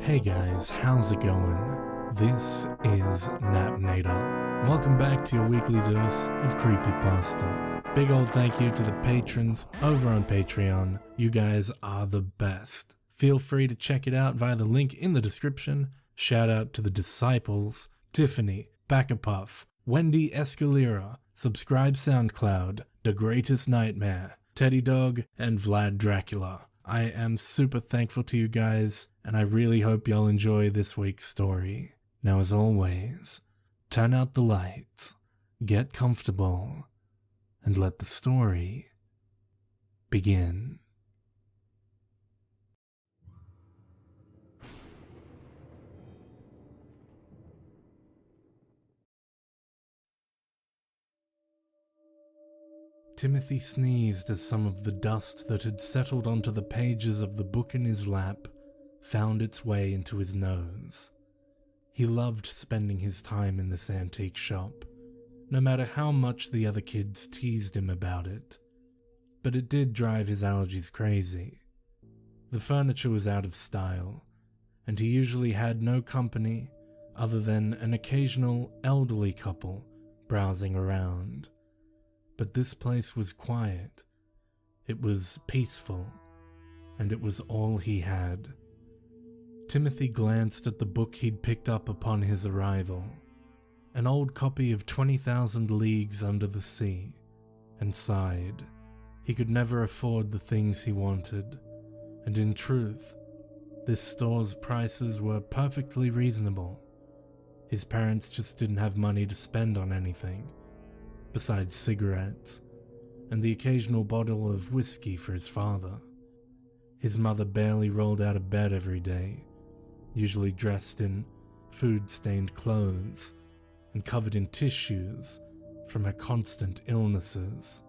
Hey guys, how's it going? This is Napnator. Welcome back to your weekly dose of Creepypasta. Big old thank you to the patrons over on Patreon. You guys are the best. Feel free to check it out via the link in the description. Shout out to the Disciples, Tiffany, Backapuff, Wendy Escalera, Subscribe SoundCloud, The Greatest Nightmare, Teddy Dog, and Vlad Dracula. I am super thankful to you guys, and I really hope y'all enjoy this week's story. Now, as always, turn out the lights, get comfortable, and let the story begin. Timothy sneezed as some of the dust that had settled onto the pages of the book in his lap found its way into his nose. He loved spending his time in this antique shop, no matter how much the other kids teased him about it. But it did drive his allergies crazy. The furniture was out of style, and he usually had no company other than an occasional elderly couple browsing around. But this place was quiet, it was peaceful, and it was all he had. Timothy glanced at the book he'd picked up upon his arrival, an old copy of 20,000 Leagues Under the Sea, and sighed. He could never afford the things he wanted, and in truth, this store's prices were perfectly reasonable. His parents just didn't have money to spend on anything, besides cigarettes, and the occasional bottle of whiskey for his father. His mother barely rolled out of bed every day, usually dressed in food-stained clothes and covered in tissues from her constant illnesses,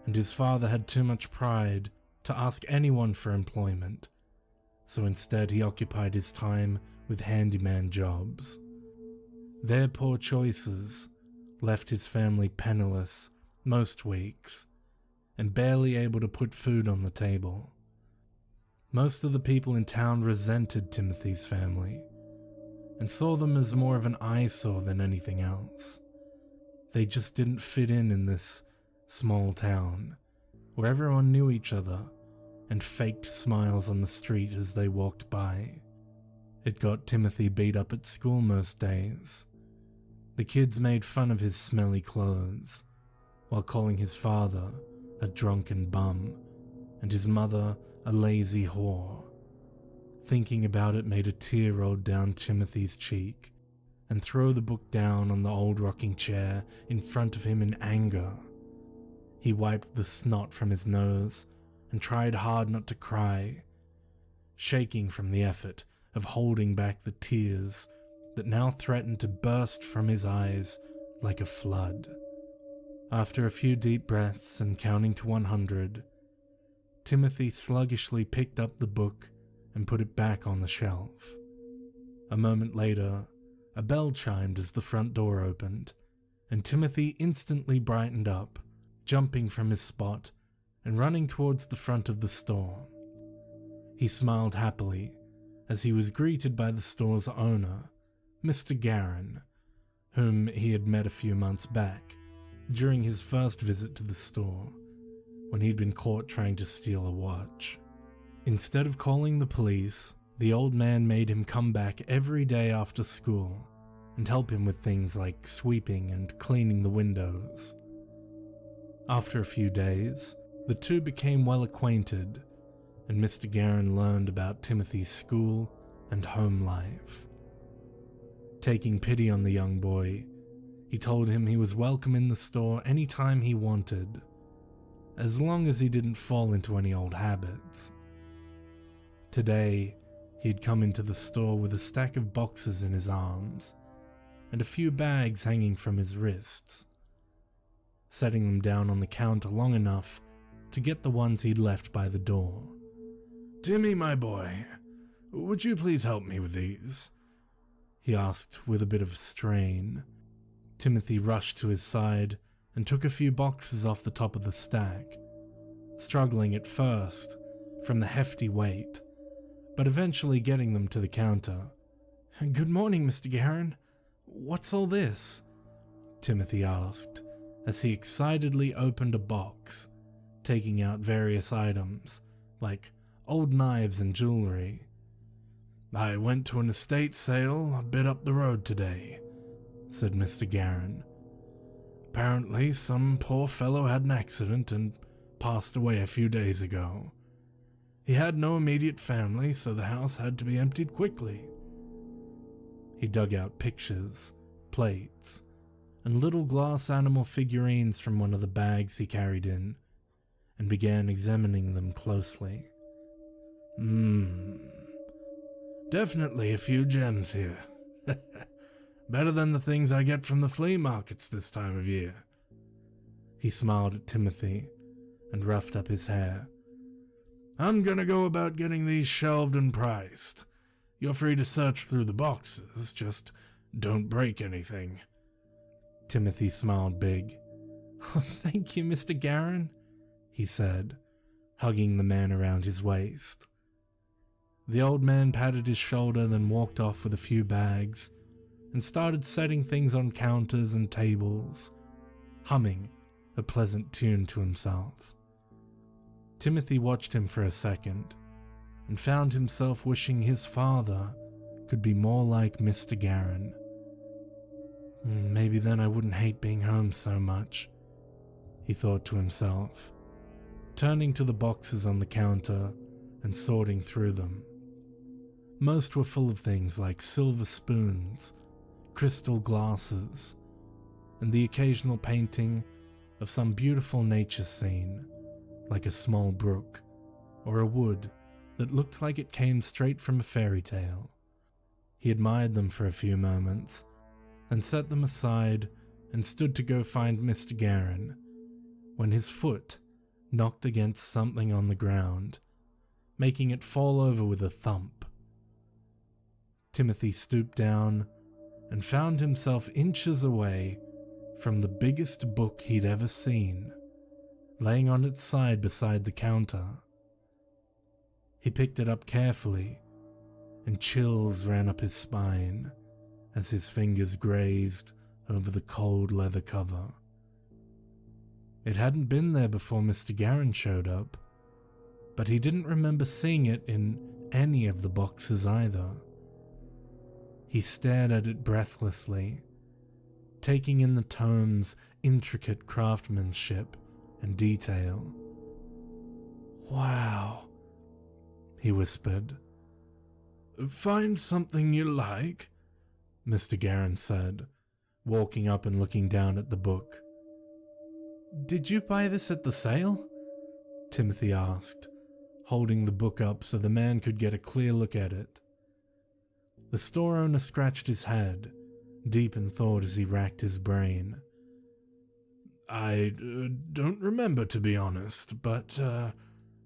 and his father had too much pride to ask anyone for employment, so instead he occupied his time with handyman jobs. Their poor choices left his family penniless most weeks, and barely able to put food on the table. Most of the people in town resented Timothy's family, and saw them as more of an eyesore than anything else. They just didn't fit in this small town, where everyone knew each other, and faked smiles on the street as they walked by. It got Timothy beat up at school most days. The kids made fun of his smelly clothes, while calling his father a drunken bum, and his mother a lazy whore. Thinking about it made a tear roll down Timothy's cheek, and throw the book down on the old rocking chair in front of him in anger. He wiped the snot from his nose, and tried hard not to cry, shaking from the effort of holding back the tears that now threatened to burst from his eyes like a flood. After a few deep breaths and counting to 100, Timothy sluggishly picked up the book and put it back on the shelf. A moment later, a bell chimed as the front door opened, and Timothy instantly brightened up, jumping from his spot and running towards the front of the store. He smiled happily as he was greeted by the store's owner, Mr. Garren, whom he had met a few months back during his first visit to the store, when he'd been caught trying to steal a watch. Instead of calling the police, the old man made him come back every day after school and help him with things like sweeping and cleaning the windows. After a few days, the two became well acquainted, and Mr. Garren learned about Timothy's school and home life. Taking pity on the young boy, he told him he was welcome in the store any time he wanted, as long as he didn't fall into any old habits. Today, he had come into the store with a stack of boxes in his arms, and a few bags hanging from his wrists, setting them down on the counter long enough to get the ones he'd left by the door. "Timmy, my boy, would you please help me with these?" he asked with a bit of strain. Timothy rushed to his side and took a few boxes off the top of the stack, struggling at first from the hefty weight, but eventually getting them to the counter. "Good morning, Mr. Garren. What's all this?" Timothy asked, as he excitedly opened a box, taking out various items, like old knives and jewelry. "I went to an estate sale a bit up the road today," said Mr. Garren. "Apparently some poor fellow had an accident and passed away a few days ago. He had no immediate family, so the house had to be emptied quickly." He dug out pictures, plates, and little glass animal figurines from one of the bags he carried in, and began examining them closely. Definitely a few gems here. Better than the things I get from the flea markets this time of year." He smiled at Timothy and roughed up his hair. "I'm gonna go about getting these shelved and priced. You're free to search through the boxes, just don't break anything." Timothy smiled big. "Oh, thank you, Mr. Garren," he said, hugging the man around his waist. The old man patted his shoulder, then walked off with a few bags and started setting things on counters and tables, humming a pleasant tune to himself. Timothy watched him for a second and found himself wishing his father could be more like Mr. Garren. Maybe then I wouldn't hate being home so much, he thought to himself, turning to the boxes on the counter and sorting through them. Most were full of things like silver spoons, crystal glasses, and the occasional painting of some beautiful nature scene, like a small brook or a wood that looked like it came straight from a fairy tale. He admired them for a few moments, and set them aside and stood to go find Mr. Garren, when his foot knocked against something on the ground, making it fall over with a thump. Timothy stooped down and found himself inches away from the biggest book he'd ever seen, laying on its side beside the counter. He picked it up carefully, and chills ran up his spine as his fingers grazed over the cold leather cover. It hadn't been there before Mr. Garren showed up, but he didn't remember seeing it in any of the boxes either. He stared at it breathlessly, taking in the tome's intricate craftsmanship and detail. "Wow," he whispered. "Find something you like?" Mr. Garren said, walking up and looking down at the book. "Did you buy this at the sale?" Timothy asked, holding the book up so the man could get a clear look at it. The store owner scratched his head, deep in thought as he racked his brain. "I don't remember, to be honest, but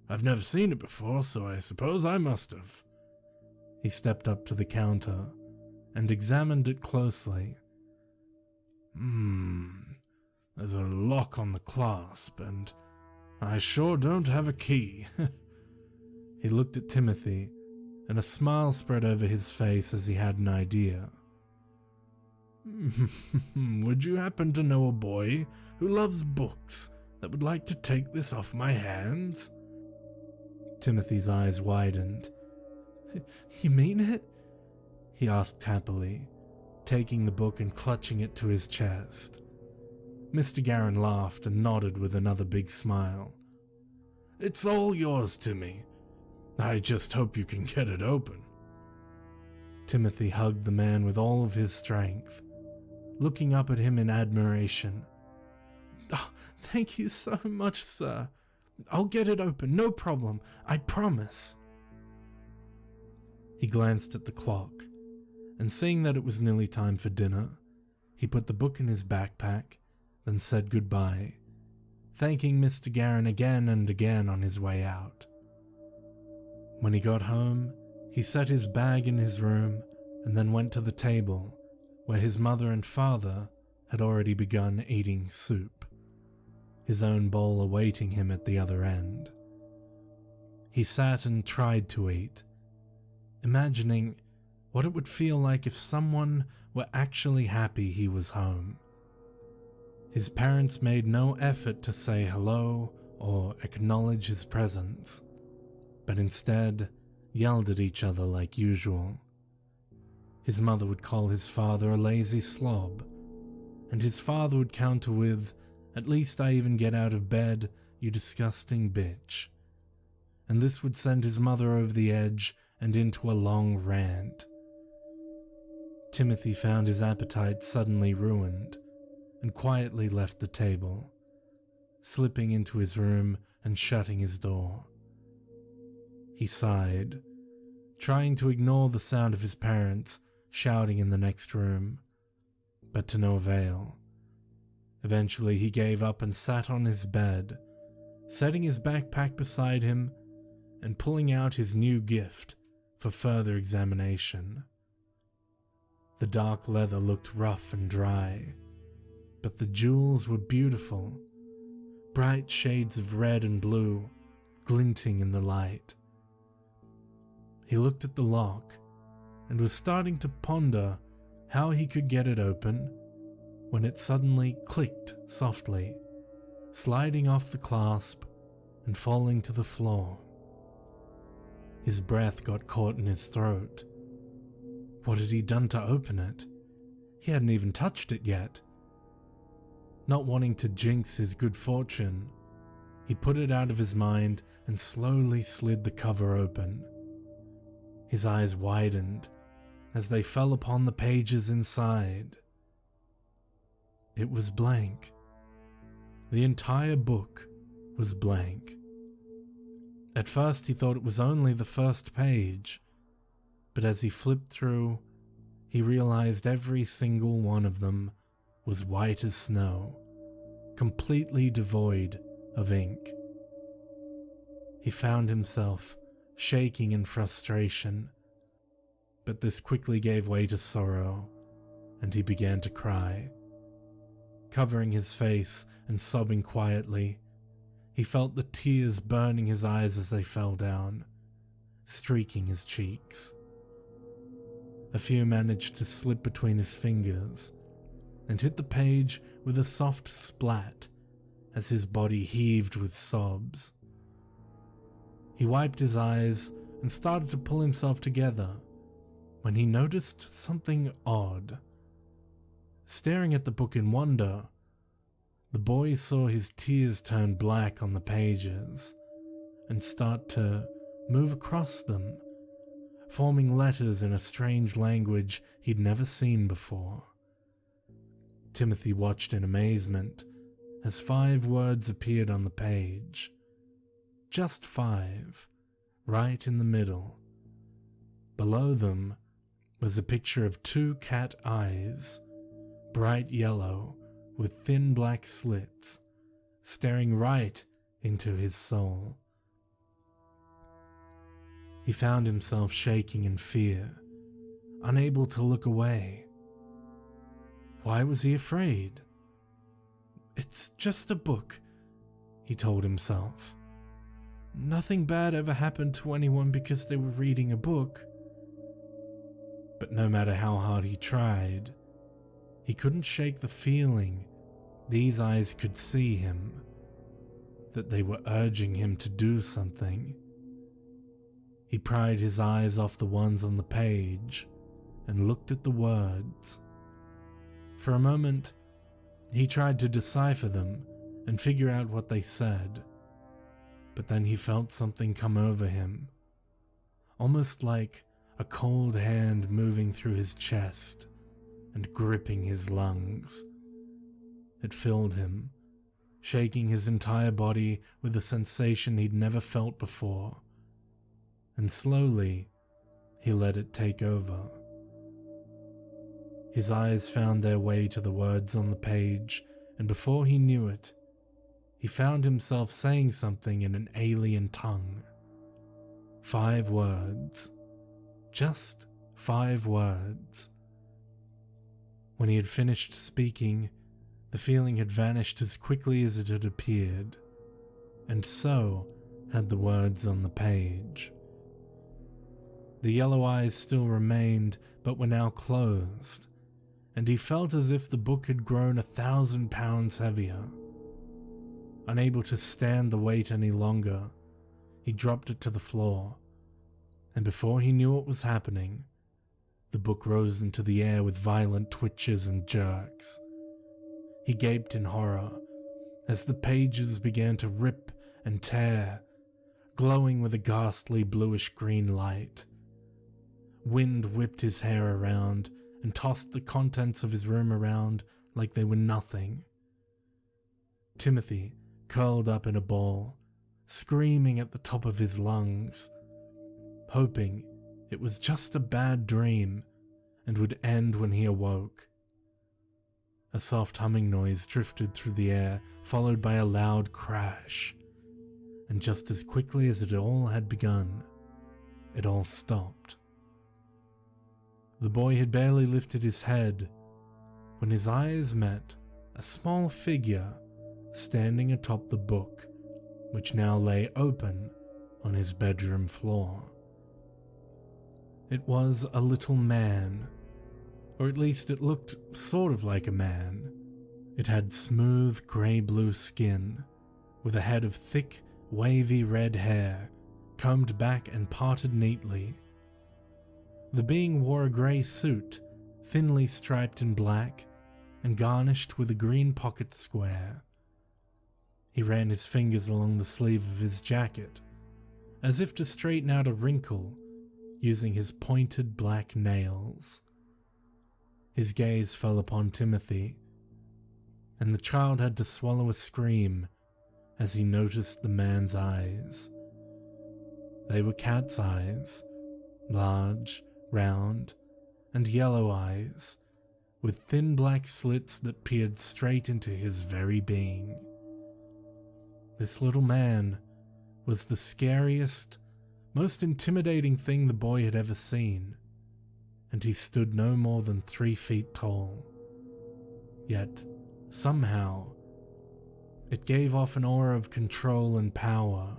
I've never seen it before, so I suppose I must have." He stepped up to the counter and examined it closely. There's a lock on the clasp, and I sure don't have a key." He looked at Timothy, and a smile spread over his face as he had an idea. "Would you happen to know a boy who loves books that would like to take this off my hands?" Timothy's eyes widened. "You mean it?" he asked happily, taking the book and clutching it to his chest. Mr. Garren laughed and nodded with another big smile. "It's all yours, Timmy. I just hope you can get it open." Timothy hugged the man with all of his strength, looking up at him in admiration. "Oh, thank you so much, sir. I'll get it open, no problem, I promise." He glanced at the clock, and seeing that it was nearly time for dinner, he put the book in his backpack, then said goodbye, thanking Mr. Garren again and again on his way out. When he got home, he set his bag in his room and then went to the table where his mother and father had already begun eating soup, his own bowl awaiting him at the other end. He sat and tried to eat, imagining what it would feel like if someone were actually happy he was home. His parents made no effort to say hello or acknowledge his presence, but instead yelled at each other like usual. His mother would call his father a lazy slob, and his father would counter with, "At least I even get out of bed, you disgusting bitch." And this would send his mother over the edge and into a long rant. Timothy found his appetite suddenly ruined and quietly left the table, slipping into his room and shutting his door. He sighed, trying to ignore the sound of his parents shouting in the next room, but to no avail. Eventually he gave up and sat on his bed, setting his backpack beside him and pulling out his new gift for further examination. The dark leather looked rough and dry, but the jewels were beautiful, bright shades of red and blue glinting in the light. He looked at the lock and was starting to ponder how he could get it open when it suddenly clicked softly, sliding off the clasp and falling to the floor. His breath got caught in his throat. What had he done to open it? He hadn't even touched it yet. Not wanting to jinx his good fortune, he put it out of his mind and slowly slid the cover open. His eyes widened as they fell upon the pages inside. It was blank. The entire book was blank. At first he thought it was only the first page, but as he flipped through, he realized every single one of them was white as snow, completely devoid of ink. He found himself shaking in frustration, but this quickly gave way to sorrow, and he began to cry. Covering his face and sobbing quietly, he felt the tears burning his eyes as they fell down, streaking his cheeks. A few managed to slip between his fingers and hit the page with a soft splat as his body heaved with sobs. He wiped his eyes and started to pull himself together when he noticed something odd. Staring at the book in wonder, the boy saw his tears turn black on the pages and start to move across them, forming letters in a strange language he'd never seen before. Timothy watched in amazement as 5 words appeared on the page. Just 5, right in the middle. Below them was a picture of 2 cat eyes, bright yellow with thin black slits, staring right into his soul. He found himself shaking in fear, unable to look away. Why was he afraid? "It's just a book," he told himself. "Nothing bad ever happened to anyone because they were reading a book." But no matter how hard he tried, he couldn't shake the feeling these eyes could see him, that they were urging him to do something. He pried his eyes off the ones on the page and looked at the words. For a moment, he tried to decipher them and figure out what they said, but then he felt something come over him, almost like a cold hand moving through his chest and gripping his lungs. It filled him, shaking his entire body with a sensation he'd never felt before, and slowly he let it take over. His eyes found their way to the words on the page, and before he knew it, he found himself saying something in an alien tongue. 5 words. Just 5 words. When he had finished speaking, the feeling had vanished as quickly as it had appeared, and so had the words on the page. The yellow eyes still remained, but were now closed, and he felt as if the book had grown 1,000 pounds heavier. Unable to stand the weight any longer, he dropped it to the floor, and before he knew what was happening, the book rose into the air with violent twitches and jerks. He gaped in horror as the pages began to rip and tear, glowing with a ghastly bluish-green light. Wind whipped his hair around and tossed the contents of his room around like they were nothing. Timothy curled up in a ball, screaming at the top of his lungs, hoping it was just a bad dream and would end when he awoke. A soft humming noise drifted through the air, followed by a loud crash, and just as quickly as it all had begun, it all stopped. The boy had barely lifted his head when his eyes met a small figure standing atop the book, which now lay open on his bedroom floor. It was a little man, or at least it looked sort of like a man. It had smooth grey-blue skin, with a head of thick, wavy red hair, combed back and parted neatly. The being wore a grey suit, thinly striped in black, and garnished with a green pocket square. He ran his fingers along the sleeve of his jacket, as if to straighten out a wrinkle, using his pointed black nails. His gaze fell upon Timothy, and the child had to swallow a scream as he noticed the man's eyes. They were cat's eyes, large, round, and yellow eyes, with thin black slits that peered straight into his very being. This little man was the scariest, most intimidating thing the boy had ever seen, and he stood no more than 3 feet tall. Yet, somehow, it gave off an aura of control and power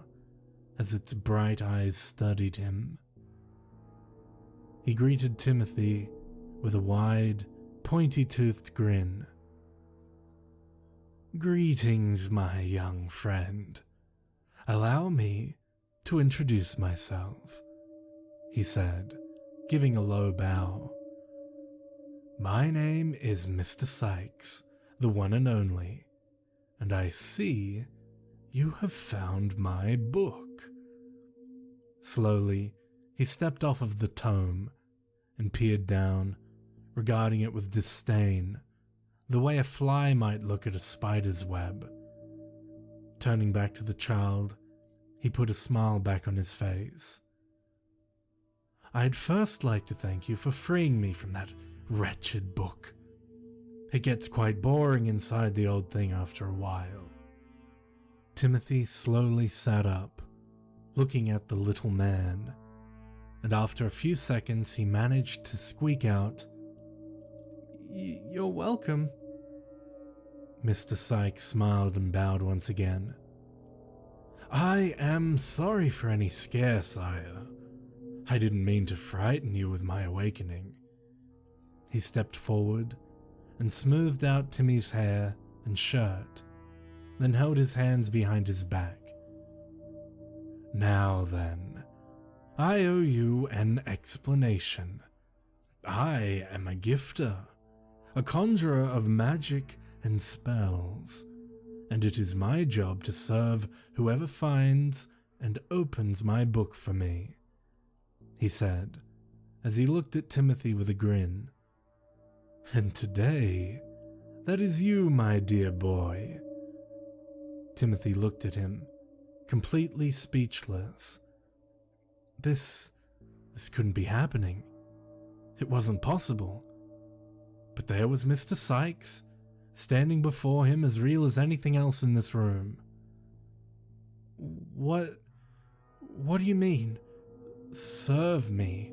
as its bright eyes studied him. He greeted Timothy with a wide, pointy-toothed grin. "Greetings, my young friend. Allow me to introduce myself," he said, giving a low bow. "My name is Mr. Sykes, the one and only, and I see you have found my book." Slowly, he stepped off of the tome and peered down, regarding it with disdain, the way a fly might look at a spider's web. Turning back to the child, he put a smile back on his face. "I'd first like to thank you for freeing me from that wretched book. It gets quite boring inside the old thing after a while." Timothy slowly sat up, looking at the little man, and after a few seconds he managed to squeak out, "You're welcome." Mr. Sykes smiled and bowed once again. "I am sorry for any scare, sire. I didn't mean to frighten you with my awakening." He stepped forward and smoothed out Timmy's hair and shirt, then held his hands behind his back. "Now then, I owe you an explanation. I am a gifter, a conjurer of magic and spells, and it is my job to serve whoever finds and opens my book for me," he said, as he looked at Timothy with a grin. "And today, that is you, my dear boy." Timothy looked at him, completely speechless. This couldn't be happening. It wasn't possible. But there was Mr. Sykes, standing before him as real as anything else in this room. What do you mean? Serve me?"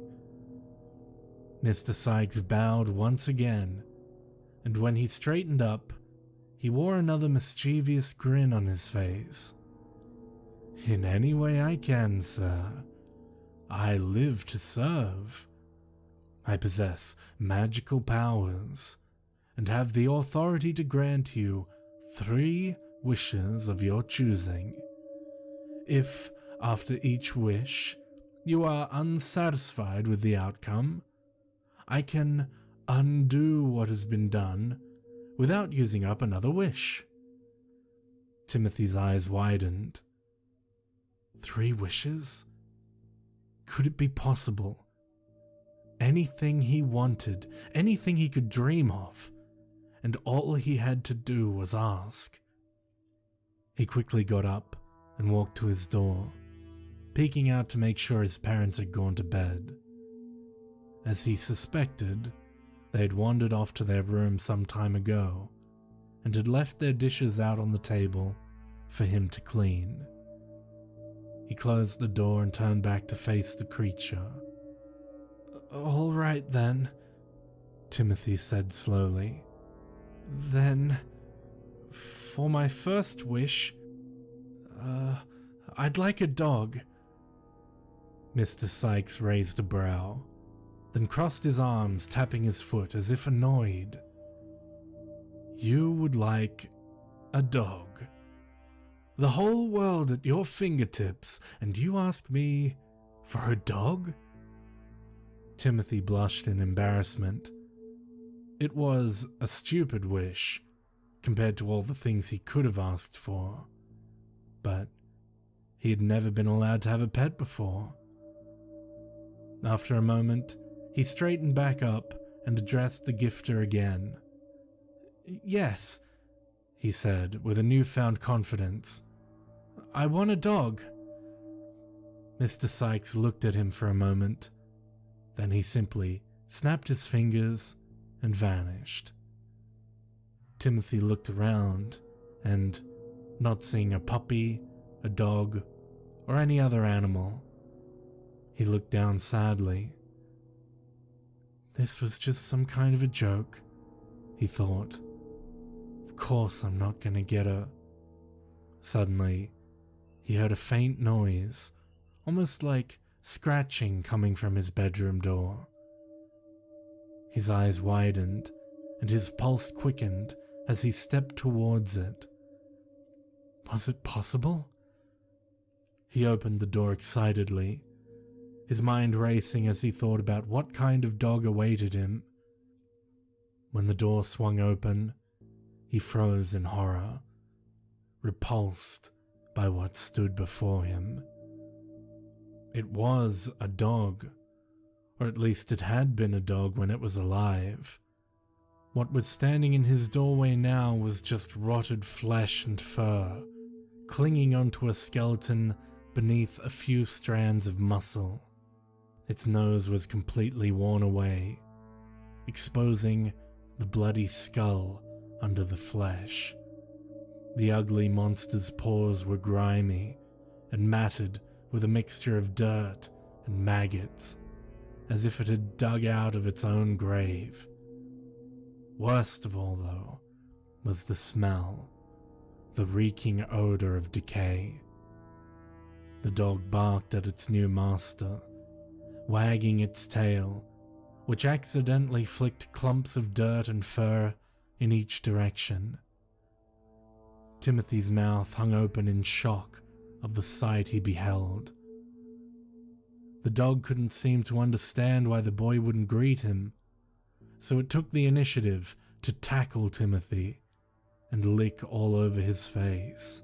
Mr. Sykes bowed once again, and when he straightened up, he wore another mischievous grin on his face. "In any way I can, sir. I live to serve. I possess magical powers and have the authority to grant you 3 wishes of your choosing. If, after each wish, you are unsatisfied with the outcome, I can undo what has been done without using up another wish. Timothy's eyes widened. 3 wishes? Could it be possible? Anything he wanted, anything he could dream of, and all he had to do was ask. He quickly got up and walked to his door, peeking out to make sure his parents had gone to bed. As he suspected, they had wandered off to their room some time ago and had left their dishes out on the table for him to clean. He closed the door and turned back to face the creature. "All right then," Timothy said slowly. "Then, for my first wish, I'd like a dog." Mr. Sykes raised a brow, then crossed his arms, tapping his foot as if annoyed. "You would like a dog? The whole world at your fingertips, and you ask me for a dog?" Timothy blushed in embarrassment. It was a stupid wish, compared to all the things he could have asked for. But he had never been allowed to have a pet before. After a moment, he straightened back up and addressed the gifter again. "Yes," he said with a newfound confidence. "I want a dog." Mr. Sykes looked at him for a moment. Then he simply snapped his fingers and vanished. Timothy looked around and, not seeing a puppy, a dog, or any other animal, he looked down sadly. This was just some kind of a joke, he thought. Of course I'm not gonna get a... Suddenly, he heard a faint noise, almost like scratching coming from his bedroom door. His eyes widened and his pulse quickened as he stepped towards it. Was it possible? He opened the door excitedly, his mind racing as he thought about what kind of dog awaited him. When the door swung open, he froze in horror, repulsed by what stood before him. It was a dog, or at least it had been a dog when it was alive. What was standing in his doorway now was just rotted flesh and fur, clinging onto a skeleton beneath a few strands of muscle. Its nose was completely worn away, exposing the bloody skull under the flesh. The ugly monster's paws were grimy and matted with a mixture of dirt and maggots, as if it had dug out of its own grave. Worst of all, though, was the smell, the reeking odor of decay. The dog barked at its new master, wagging its tail, which accidentally flicked clumps of dirt and fur in each direction. Timothy's mouth hung open in shock of the sight he beheld. The dog couldn't seem to understand why the boy wouldn't greet him, so it took the initiative to tackle Timothy and lick all over his face.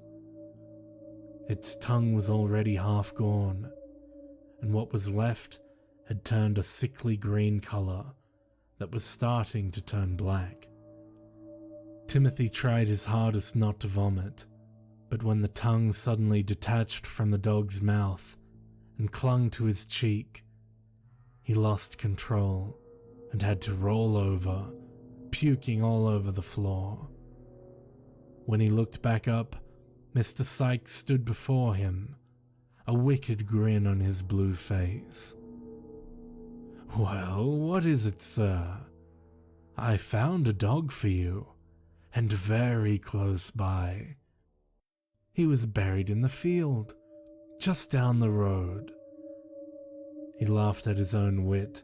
Its tongue was already half gone, and what was left had turned a sickly green color that was starting to turn black. Timothy tried his hardest not to vomit, but when the tongue suddenly detached from the dog's mouth and clung to his cheek, he lost control and had to roll over, puking all over the floor. When he looked back up, Mr. Sykes stood before him, a wicked grin on his blue face. "Well, what is it, sir? I found a dog for you, and very close by. He was buried in the field, just down the road." He laughed at his own wit,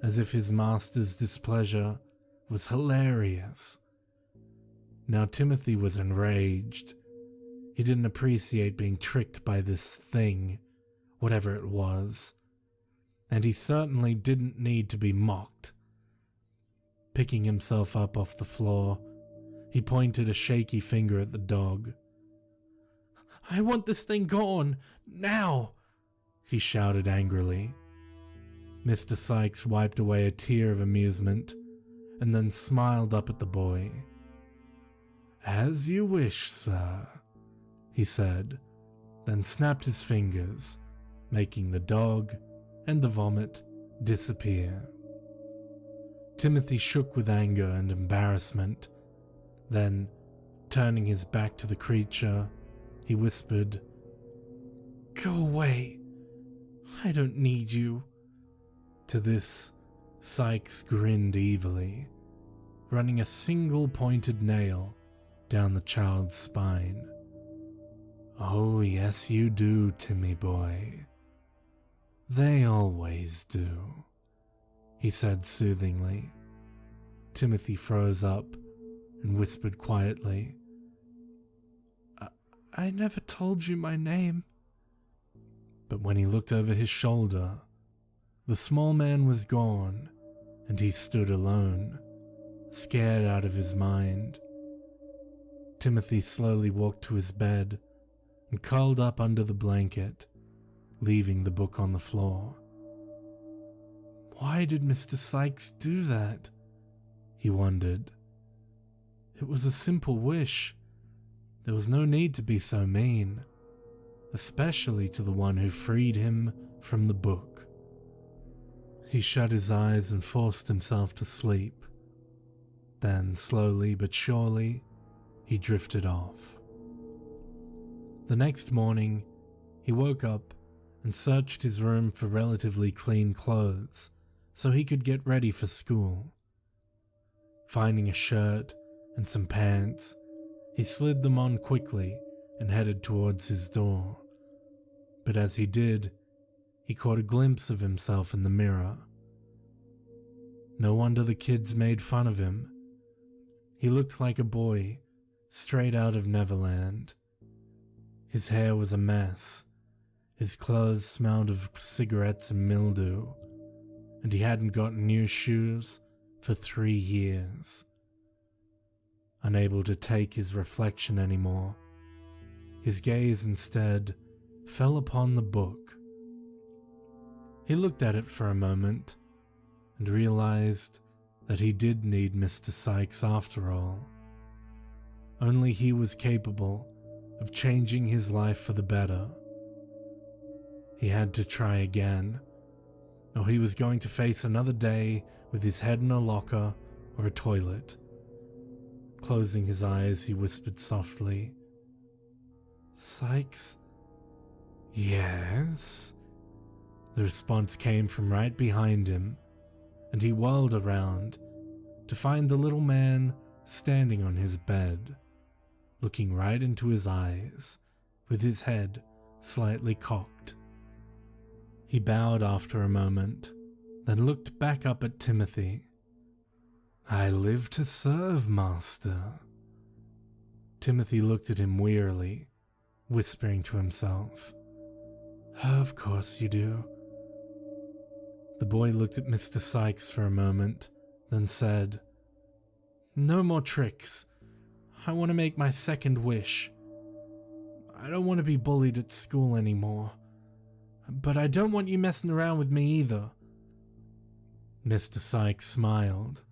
as if his master's displeasure was hilarious. Now Timothy was enraged. He didn't appreciate being tricked by this thing, whatever it was, and he certainly didn't need to be mocked. Picking himself up off the floor, he pointed a shaky finger at the dog. "I want this thing gone, now!" he shouted angrily. Mr. Sykes wiped away a tear of amusement and then smiled up at the boy. "As you wish, sir," he said, then snapped his fingers, making the dog and the vomit disappear. Timothy shook with anger and embarrassment. Then, turning his back to the creature, he whispered, "Go away. I don't need you." To this, Sykes grinned evilly, running a single pointed nail down the child's spine. "Oh, yes you do, Timmy boy. They always do," he said soothingly. Timothy froze up and whispered quietly, I never told you my name." But when he looked over his shoulder, the small man was gone, and he stood alone, scared out of his mind. Timothy slowly walked to his bed and curled up under the blanket, leaving the book on the floor. Why did Mr. Sykes do that? He wondered. It was a simple wish. There was no need to be so mean, especially to the one who freed him from the book. He shut his eyes and forced himself to sleep. Then, slowly but surely, he drifted off. The next morning, he woke up and searched his room for relatively clean clothes so he could get ready for school. Finding a shirt and some pants, he slid them on quickly and headed towards his door. But as he did, he caught a glimpse of himself in the mirror. No wonder the kids made fun of him. He looked like a boy, straight out of Neverland. His hair was a mess, his clothes smelled of cigarettes and mildew, and he hadn't gotten new shoes for 3 years. Unable to take his reflection anymore, his gaze instead fell upon the book. He looked at it for a moment and realized that he did need Mr. Sykes after all. Only he was capable of changing his life for the better. He had to try again, or he was going to face another day with his head in a locker or a toilet. Closing his eyes, he whispered softly, "Sykes?" "Yes?" The response came from right behind him, and he whirled around to find the little man standing on his bed, looking right into his eyes, with his head slightly cocked. He bowed after a moment, then looked back up at Timothy. "I live to serve, master." Timothy looked at him wearily, whispering to himself, "Of course you do." The boy looked at Mr. Sykes for a moment, then said, "No more tricks. I want to make my second wish. I don't want to be bullied at school anymore. But I don't want you messing around with me either." Mr. Sykes smiled.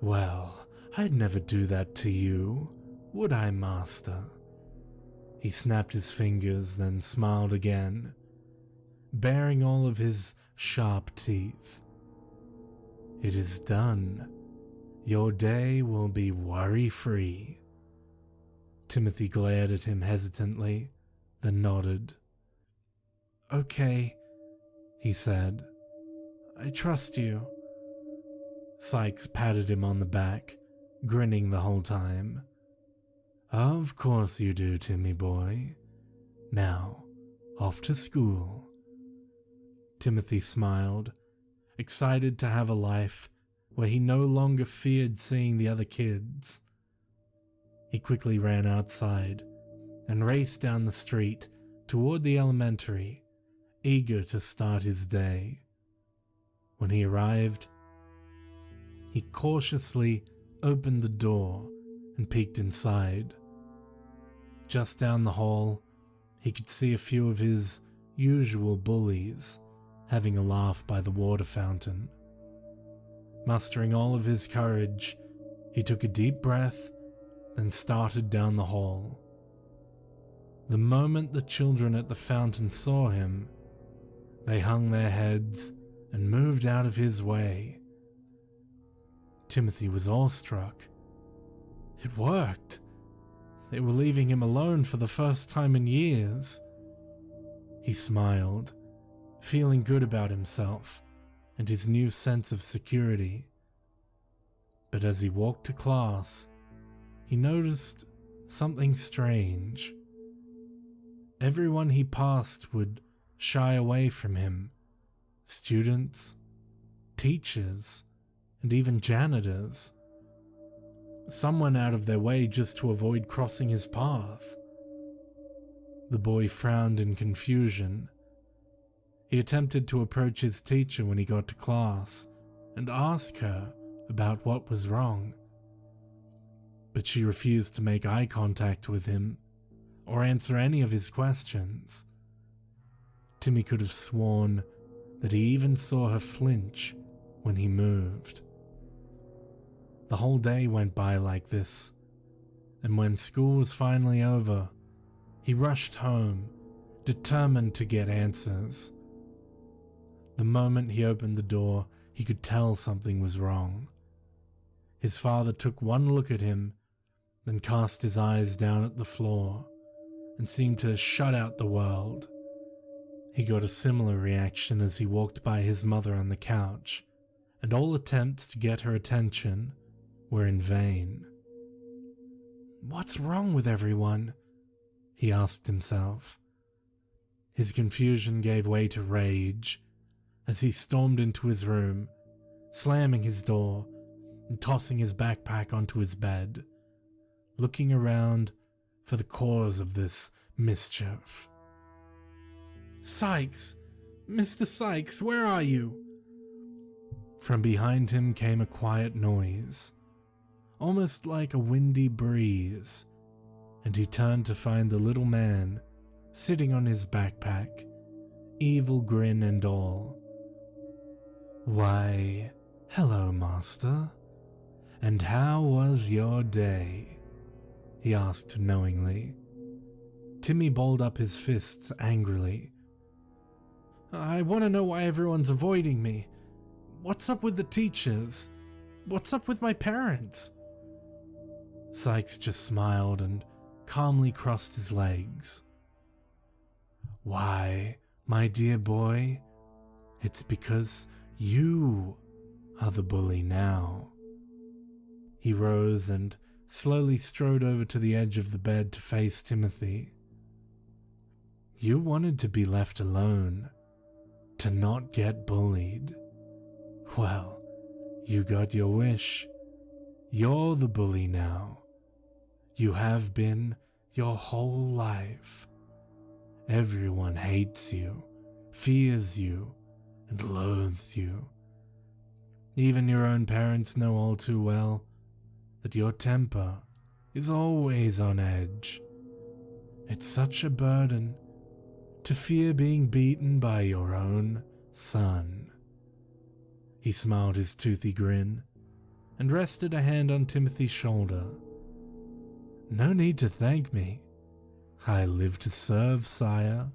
"Well, I'd never do that to you, would I, master?" He snapped his fingers, then smiled again, baring all of his sharp teeth. "It is done. Your day will be worry-free." Timothy glared at him hesitantly, then nodded. "Okay," he said. "I trust you." Sykes patted him on the back, grinning the whole time. "Of course you do, Timmy boy. Now, off to school." Timothy smiled, excited to have a life where he no longer feared seeing the other kids. He quickly ran outside and raced down the street toward the elementary, eager to start his day. When he arrived, he cautiously opened the door and peeked inside. Just down the hall, he could see a few of his usual bullies having a laugh by the water fountain. Mustering all of his courage, he took a deep breath and started down the hall. The moment the children at the fountain saw him, they hung their heads and moved out of his way. Timothy was awestruck. It worked. They were leaving him alone for the first time in years. He smiled, feeling good about himself and his new sense of security. But as he walked to class, he noticed something strange. Everyone he passed would shy away from him. Students, teachers, and even janitors. Some went out of their way just to avoid crossing his path. The boy frowned in confusion. He attempted to approach his teacher when he got to class and ask her about what was wrong. But she refused to make eye contact with him or answer any of his questions. Timmy could have sworn that he even saw her flinch when he moved. The whole day went by like this, and when school was finally over, he rushed home, determined to get answers. The moment he opened the door, he could tell something was wrong. His father took one look at him, then cast his eyes down at the floor and seemed to shut out the world. He got a similar reaction as he walked by his mother on the couch, and all attempts to get her attention were in vain. "What's wrong with everyone?" he asked himself. His confusion gave way to rage as he stormed into his room, slamming his door and tossing his backpack onto his bed, looking around for the cause of this mischief. "Sykes! Mr. Sykes, where are you?" From behind him came a quiet noise, almost like a windy breeze, and he turned to find the little man sitting on his backpack, evil grin and all. "Why, hello, master. And how was your day?" he asked knowingly. Timmy balled up his fists angrily. "I want to know why everyone's avoiding me. What's up with the teachers? What's up with my parents?" Sykes just smiled and calmly crossed his legs. "Why, my dear boy, it's because you are the bully now." He rose and slowly strode over to the edge of the bed to face Timothy. "You wanted to be left alone, to not get bullied. Well, you got your wish. You're the bully now. You have been your whole life. Everyone hates you, fears you, and loathes you. Even your own parents know all too well that your temper is always on edge. It's such a burden to fear being beaten by your own son." He smiled his toothy grin and rested a hand on Timothy's shoulder. "No need to thank me. I live to serve, sire."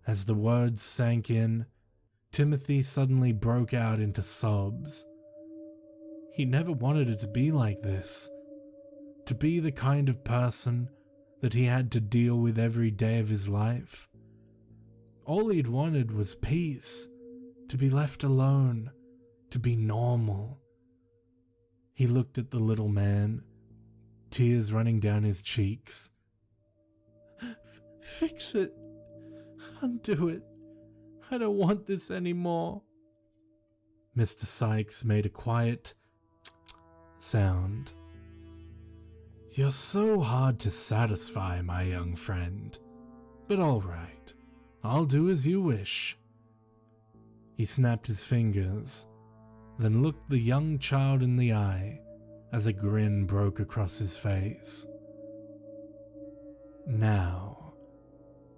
As the words sank in, Timothy suddenly broke out into sobs. He never wanted it to be like this, to be the kind of person that he had to deal with every day of his life. All he'd wanted was peace, to be left alone, to be normal. He looked at the little man, tears running down his cheeks. "Fix it. Undo it. I don't want this anymore. Mr. Sykes made a quiet sound. You're so hard to satisfy, my young friend. But all right, I'll do as you wish. He snapped his fingers, then looked the young child in the eye as a grin broke across his face. Now,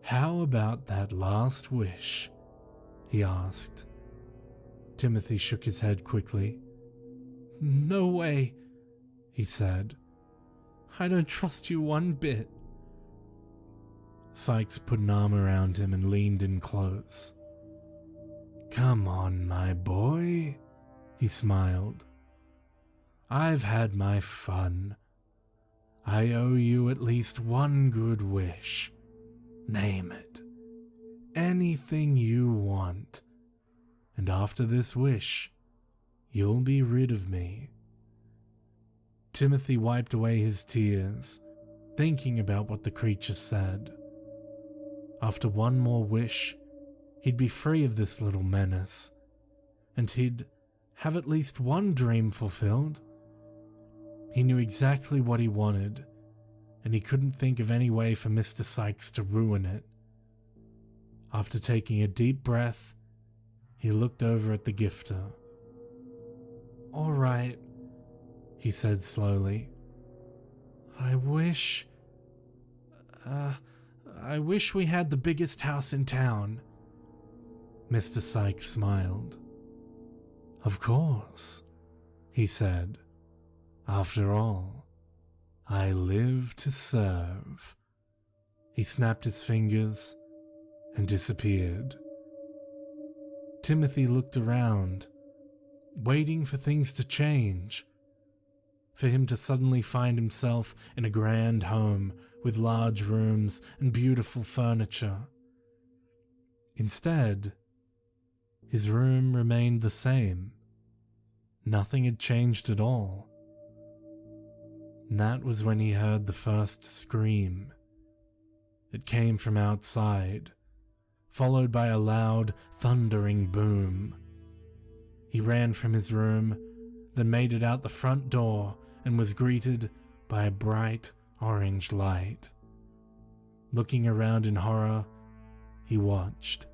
how about that last wish? He asked. Timothy shook his head quickly. No way, he said. I don't trust you one bit. Sykes put an arm around him and leaned in close. Come on, my boy, he smiled. I've had my fun. I owe you at least one good wish. Name it. Anything you want. And after this wish, you'll be rid of me. Timothy wiped away his tears, thinking about what the creature said. After one more wish, he'd be free of this little menace, and he'd have at least one dream fulfilled. He knew exactly what he wanted, and he couldn't think of any way for Mr. Sykes to ruin it. After taking a deep breath, he looked over at the gifter. All right, he said slowly. I wish we had the biggest house in town. Mr. Sykes smiled. Of course, he said. After all, I live to serve. He snapped his fingers and disappeared. Timothy looked around, waiting for things to change, for him to suddenly find himself in a grand home with large rooms and beautiful furniture. Instead, his room remained the same. Nothing had changed at all. And that was when he heard the first scream. It came from outside, followed by a loud, thundering boom. He ran from his room, then made it out the front door and was greeted by a bright orange light. Looking around in horror, he watched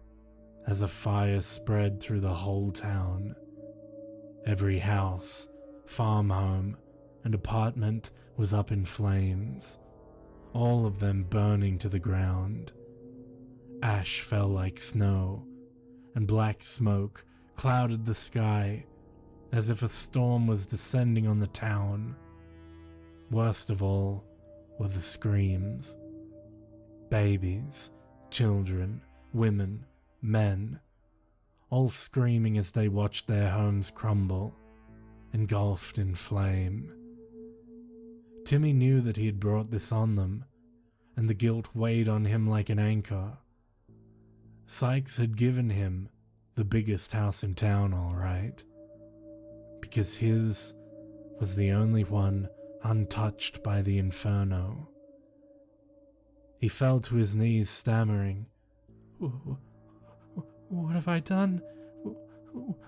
as a fire spread through the whole town. Every house, farm home, and apartment was up in flames, all of them burning to the ground. Ash fell like snow, and black smoke clouded the sky as if a storm was descending on the town. Worst of all were the screams. Babies, children, women, men, all screaming as they watched their homes crumble, engulfed in flame. Timmy knew that he had brought this on them, and the guilt weighed on him like an anchor. Sykes had given him the biggest house in town, all right, because his was the only one untouched by the inferno. He fell to his knees, stammering, What have I done?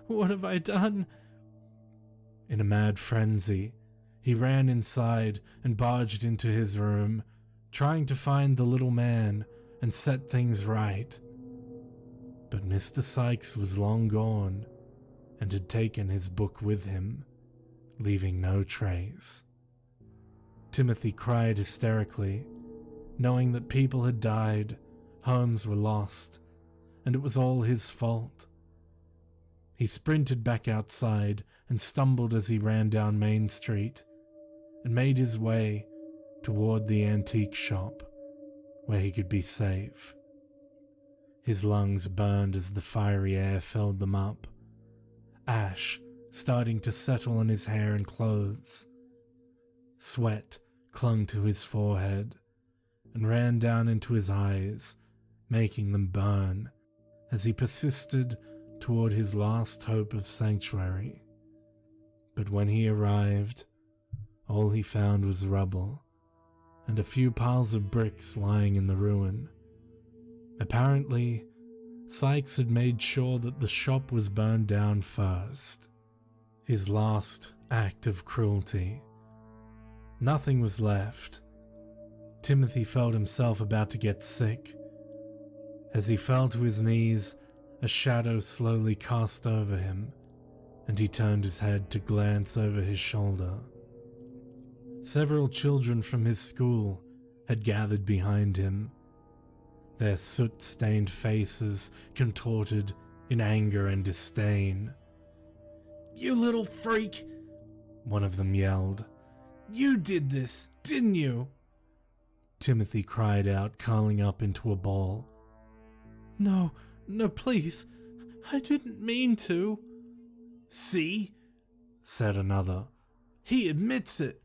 What have I done? In a mad frenzy, he ran inside and barged into his room, trying to find the little man and set things right. But Mr. Sykes was long gone and had taken his book with him, leaving no trace. Timothy cried hysterically, knowing that people had died, homes were lost, and it was all his fault. He sprinted back outside and stumbled as he ran down Main Street and made his way toward the antique shop where he could be safe. His lungs burned as the fiery air filled them up, ash starting to settle on his hair and clothes. Sweat clung to his forehead and ran down into his eyes, making them burn as he persisted toward his last hope of sanctuary. But when he arrived, all he found was rubble and a few piles of bricks lying in the ruin. Apparently, Sykes had made sure that the shop was burned down first. His last act of cruelty. Nothing was left. Timothy felt himself about to get sick. As he fell to his knees, a shadow slowly cast over him, and he turned his head to glance over his shoulder. Several children from his school had gathered behind him, their soot-stained faces contorted in anger and disdain. "You little freak!" one of them yelled. "You did this, didn't you?" Timothy cried out, curling up into a ball. No, please, I didn't mean to." "See?" said another. "He admits it.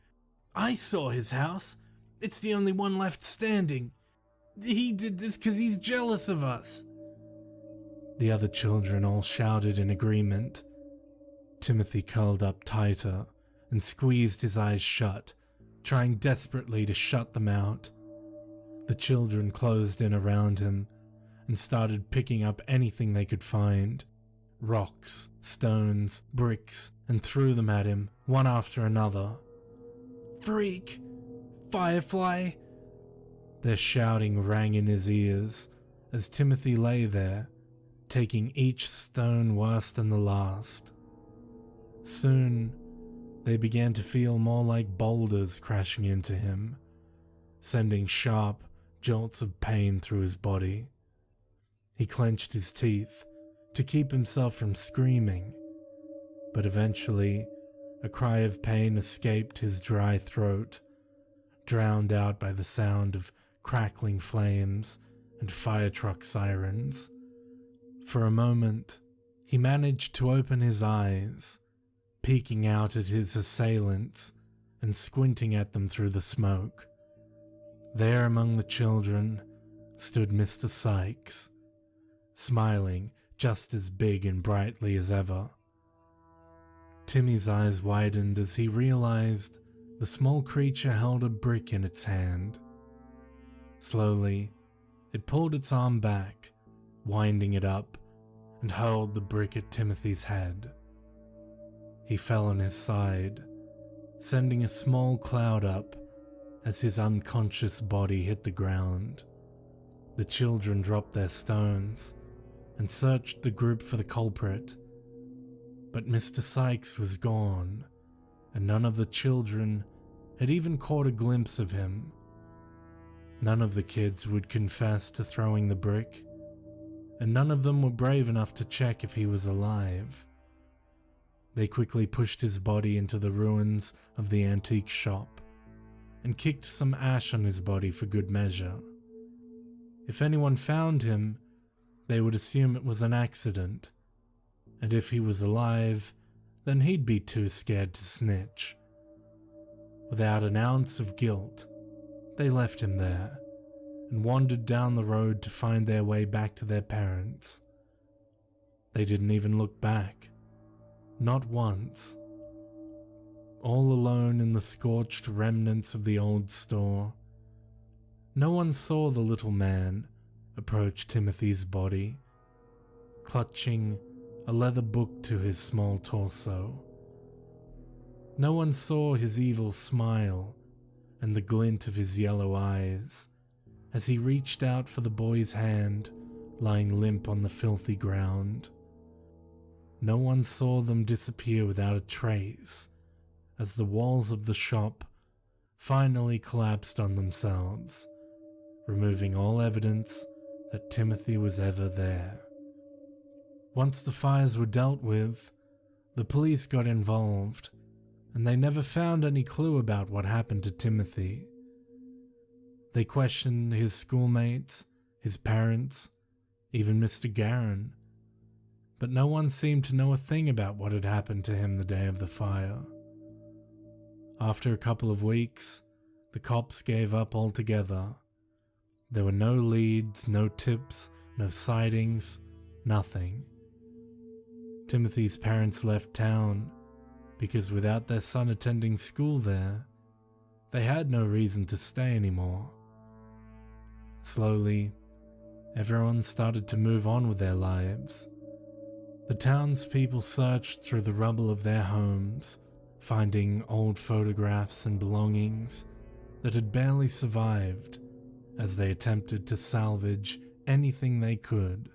I saw his house. It's the only one left standing. He did this because he's jealous of us." The other children all shouted in agreement. Timothy curled up tighter and squeezed his eyes shut, trying desperately to shut them out. The children closed in around him and started picking up anything they could find. Rocks, stones, bricks, and threw them at him, one after another. "Freak! Firefly!" Their shouting rang in his ears as Timothy lay there, taking each stone worse than the last. Soon, they began to feel more like boulders crashing into him, sending sharp jolts of pain through his body. He clenched his teeth to keep himself from screaming, but eventually a cry of pain escaped his dry throat, drowned out by the sound of crackling flames and fire truck sirens. For a moment, he managed to open his eyes, peeking out at his assailants and squinting at them through the smoke. There among the children stood Mr. Sykes, smiling just as big and brightly as ever. Timmy's eyes widened as he realized the small creature held a brick in its hand. Slowly, it pulled its arm back, winding it up, and hurled the brick at Timothy's head. He fell on his side, sending a small cloud up as his unconscious body hit the ground. The children dropped their stones and searched the group for the culprit, but Mr. Sykes was gone, and none of the children had even caught a glimpse of him. None of the kids would confess to throwing the brick, and none of them were brave enough to check if he was alive. They quickly pushed his body into the ruins of the antique shop and kicked some ash on his body for good measure. If anyone found him, they would assume it was an accident, and if he was alive, then he'd be too scared to snitch. Without an ounce of guilt, they left him there and wandered down the road to find their way back to their parents. They didn't even look back, not once. All alone in the scorched remnants of the old store, no one saw the little man approach Timothy's body, clutching a leather book to his small torso. No one saw his evil smile and the glint of his yellow eyes as he reached out for the boy's hand lying limp on the filthy ground. No one saw them disappear without a trace as the walls of the shop finally collapsed on themselves, removing all evidence that Timothy was ever there. Once the fires were dealt with, the police got involved, and they never found any clue about what happened to Timothy. They questioned his schoolmates, his parents, even Mr. Garren, but no one seemed to know a thing about what had happened to him the day of the fire. After a couple of weeks, the cops gave up altogether. There were no leads, no tips, no sightings, nothing. Timothy's parents left town because without their son attending school there, they had no reason to stay anymore. Slowly, everyone started to move on with their lives. The townspeople searched through the rubble of their homes, finding old photographs and belongings that had barely survived as they attempted to salvage anything they could.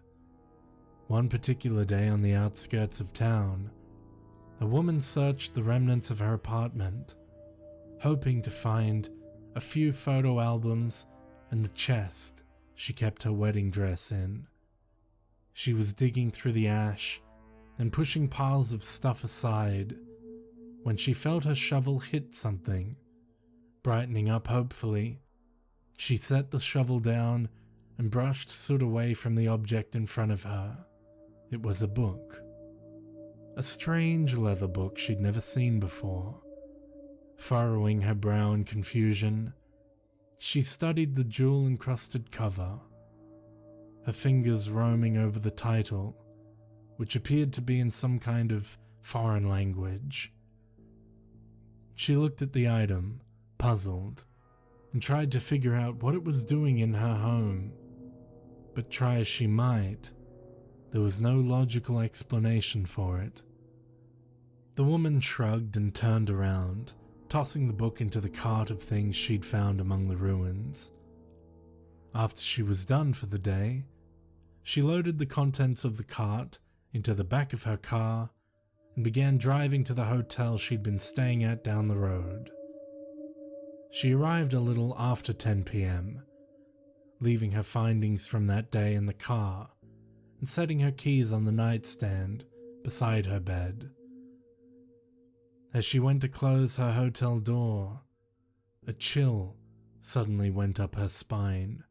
One particular day on the outskirts of town, a woman searched the remnants of her apartment, hoping to find a few photo albums and the chest she kept her wedding dress in. She was digging through the ash and pushing piles of stuff aside when she felt her shovel hit something. Brightening up hopefully, she set the shovel down and brushed soot away from the object in front of her. It was a book. A strange leather book she'd never seen before. Furrowing her brow in confusion, she studied the jewel-encrusted cover, her fingers roaming over the title, which appeared to be in some kind of foreign language. She looked at the item, puzzled, and tried to figure out what it was doing in her home. But try as she might, there was no logical explanation for it. The woman shrugged and turned around, tossing the book into the cart of things she'd found among the ruins. After she was done for the day, she loaded the contents of the cart into the back of her car and began driving to the hotel she'd been staying at down the road. She arrived a little after 10 p.m., leaving her findings from that day in the car and setting her keys on the nightstand beside her bed. As she went to close her hotel door, a chill suddenly went up her spine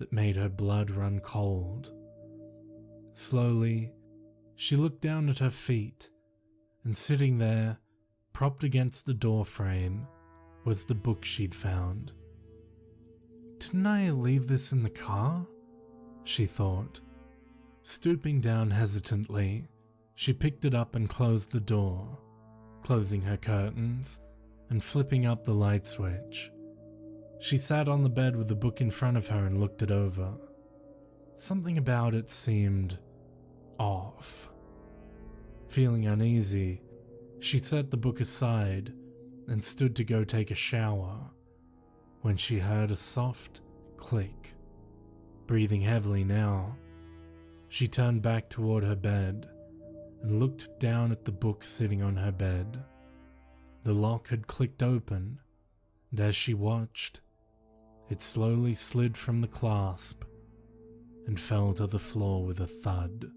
that made her blood run cold. Slowly, she looked down at her feet, and sitting there, propped against the doorframe, was the book she'd found. "Didn't I leave this in the car?" she thought. Stooping down hesitantly, she picked it up and closed the door, closing her curtains and flipping up the light switch. She sat on the bed with the book in front of her and looked it over. Something about it seemed off. Feeling uneasy, she set the book aside and stood to go take a shower when she heard a soft click. Breathing heavily now, she turned back toward her bed and looked down at the book sitting on her bed. The lock had clicked open, and as she watched, it slowly slid from the clasp and fell to the floor with a thud.